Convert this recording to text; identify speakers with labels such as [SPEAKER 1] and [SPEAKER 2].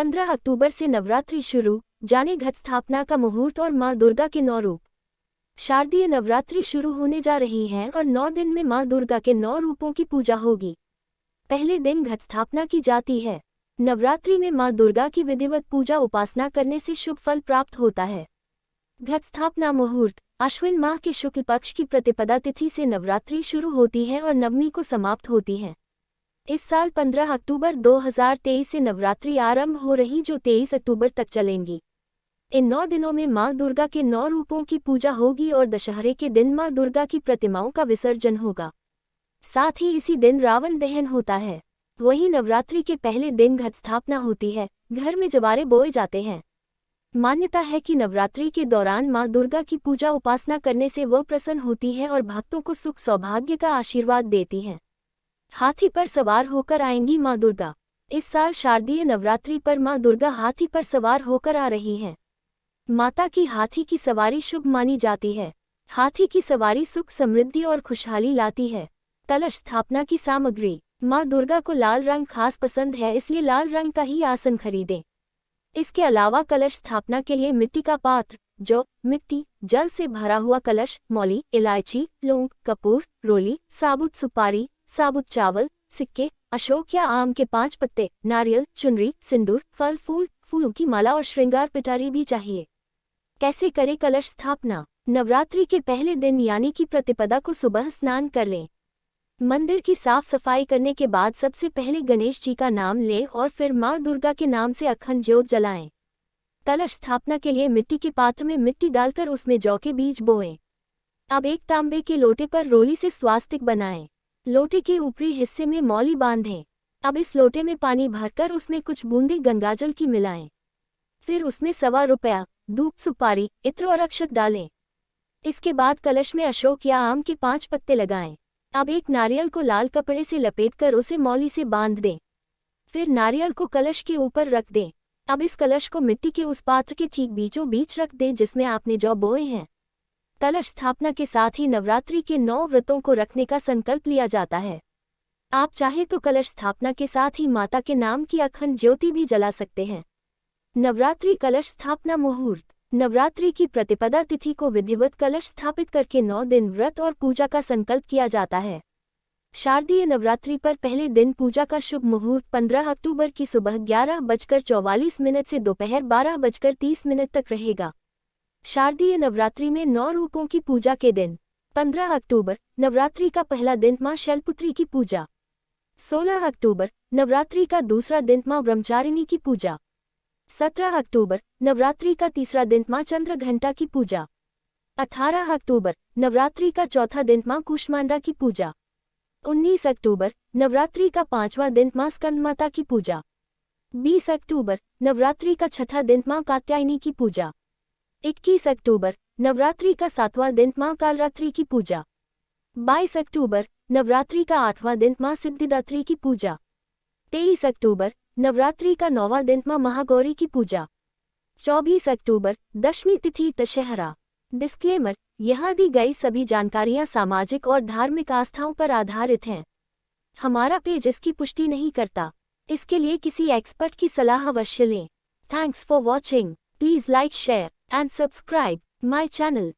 [SPEAKER 1] 15 अक्टूबर से नवरात्रि शुरू, जाने घट स्थापना का मुहूर्त और मां दुर्गा के 9 रूप। शारदीय नवरात्रि शुरू होने जा रही है और 9 दिन में मां दुर्गा के 9 रूपों की पूजा होगी। पहले दिन घट स्थापना की जाती है। नवरात्रि में मां दुर्गा की विधिवत पूजा उपासना करने से शुभ फल प्राप्त होता है। घट स्थापना मुहूर्त अश्विन माह के शुक्ल पक्ष की प्रतिपदा तिथि से नवरात्रि शुरू होती है और नवमी को समाप्त होती है। इस साल 15 अक्टूबर 2023 से नवरात्रि आरंभ हो रही जो 23 अक्टूबर तक चलेंगी। इन 9 दिनों में मां दुर्गा के 9 रूपों की पूजा होगी और दशहरे के दिन मां दुर्गा की प्रतिमाओं का विसर्जन होगा। साथ ही इसी दिन रावण दहन होता है। वहीं नवरात्रि के पहले दिन घट स्थापना होती है, घर में जवारे बोए जाते हैं। मान्यता है कि नवरात्रि के दौरान मां दुर्गा की पूजा उपासना करने से वह प्रसन्न होती है और भक्तों को सुख सौभाग्य का आशीर्वाद देती हैं। हाथी पर सवार होकर आएंगी मां दुर्गा। इस साल शारदीय नवरात्रि पर मां दुर्गा हाथी पर सवार होकर आ रही हैं। माता की हाथी की सवारी शुभ मानी जाती है। हाथी की सवारी सुख समृद्धि और खुशहाली लाती है। कलश स्थापना की सामग्री मां दुर्गा को लाल रंग खास पसंद है, इसलिए लाल रंग का ही आसन खरीदें। इसके अलावा कलश स्थापना के लिए मिट्टी का पात्र, जौ, मिट्टी, जल से भरा हुआ कलश, मौली, इलायची, लौंग, कपूर, रोली, साबुत सुपारी, साबुत चावल, सिक्के, अशोक या आम के 5 पत्ते, नारियल, चुनरी, सिंदूर, फल फूल, फूलों की माला और श्रृंगार पिटारी भी चाहिए। कैसे करें कलश स्थापना? नवरात्रि के पहले दिन यानी कि प्रतिपदा को सुबह स्नान कर लें। मंदिर की साफ सफाई करने के बाद सबसे पहले गणेश जी का नाम लें और फिर मां दुर्गा के नाम से अखंड ज्योत जलाएं। कलश स्थापना के लिए मिट्टी के पात्र में मिट्टी डालकर उसमें जौ के बीज बोएं। अब एक तांबे के लोटे पर रोली से स्वास्तिक बनाएं। लोटे के ऊपरी हिस्से में मौली बांधें। अब इस लोटे में पानी भरकर उसमें कुछ बूंदे गंगाजल की मिलाएं। फिर उसमें ₹1.25, धूप, सुपारी, इत्र और अक्षत डालें। इसके बाद कलश में अशोक या आम के 5 पत्ते लगाएं। अब एक नारियल को लाल कपड़े से लपेटकर उसे मौली से बांध दें। फिर नारियल को कलश के ऊपर रख दें। अब इस कलश को मिट्टी के उस पात्र के ठीक बीचों बीच रख दें जिसमें आपने जौ बोए हैं। कलश स्थापना के साथ ही नवरात्रि के 9 व्रतों को रखने का संकल्प लिया जाता है। आप चाहे तो कलश स्थापना के साथ ही माता के नाम की अखंड ज्योति भी जला सकते हैं। नवरात्रि कलश स्थापना मुहूर्त नवरात्रि की प्रतिपदा तिथि को विधिवत कलश स्थापित करके 9 दिन व्रत और पूजा का संकल्प किया जाता है। शारदीय नवरात्रि पर पहले दिन पूजा का शुभ मुहूर्त 15 अक्टूबर की सुबह 11:44 से दोपहर 12:30 तक रहेगा। शारदीय नवरात्रि में 9 रूपों की पूजा के दिन 15 अक्टूबर नवरात्रि का पहला दिन मां शैलपुत्री की पूजा। 16 अक्टूबर नवरात्रि का दूसरा दिन मां ब्रह्मचारिणी की पूजा। 17 अक्टूबर नवरात्रि का तीसरा दिन मां चंद्रघंटा की पूजा। 18 अक्टूबर नवरात्रि का चौथा दिन मां कूष्मांडा की पूजा। 19 अक्टूबर नवरात्रि का 5वां दिन मां स्कंदमाता की पूजा। 20 अक्टूबर नवरात्रि का छठा दिन मां कात्यायनी की पूजा। 21 अक्टूबर नवरात्रि का 7वां दिन मां कालरात्रि की पूजा। 22 अक्टूबर नवरात्रि का 8वां दिन मां सिद्धिदात्री की पूजा। 23 अक्टूबर नवरात्रि का 9वां दिन मां महागौरी की पूजा। 24 अक्टूबर दशमी तिथि दशहरा। डिस्क्लेमर, यहाँ दी गई सभी जानकारियाँ सामाजिक और धार्मिक आस्थाओं पर आधारित हैं। हमारा पेज इसकी पुष्टि नहीं करता। इसके लिए किसी एक्सपर्ट की सलाह अवश्य लें। Thanks for watching. Please like, share and subscribe my channel.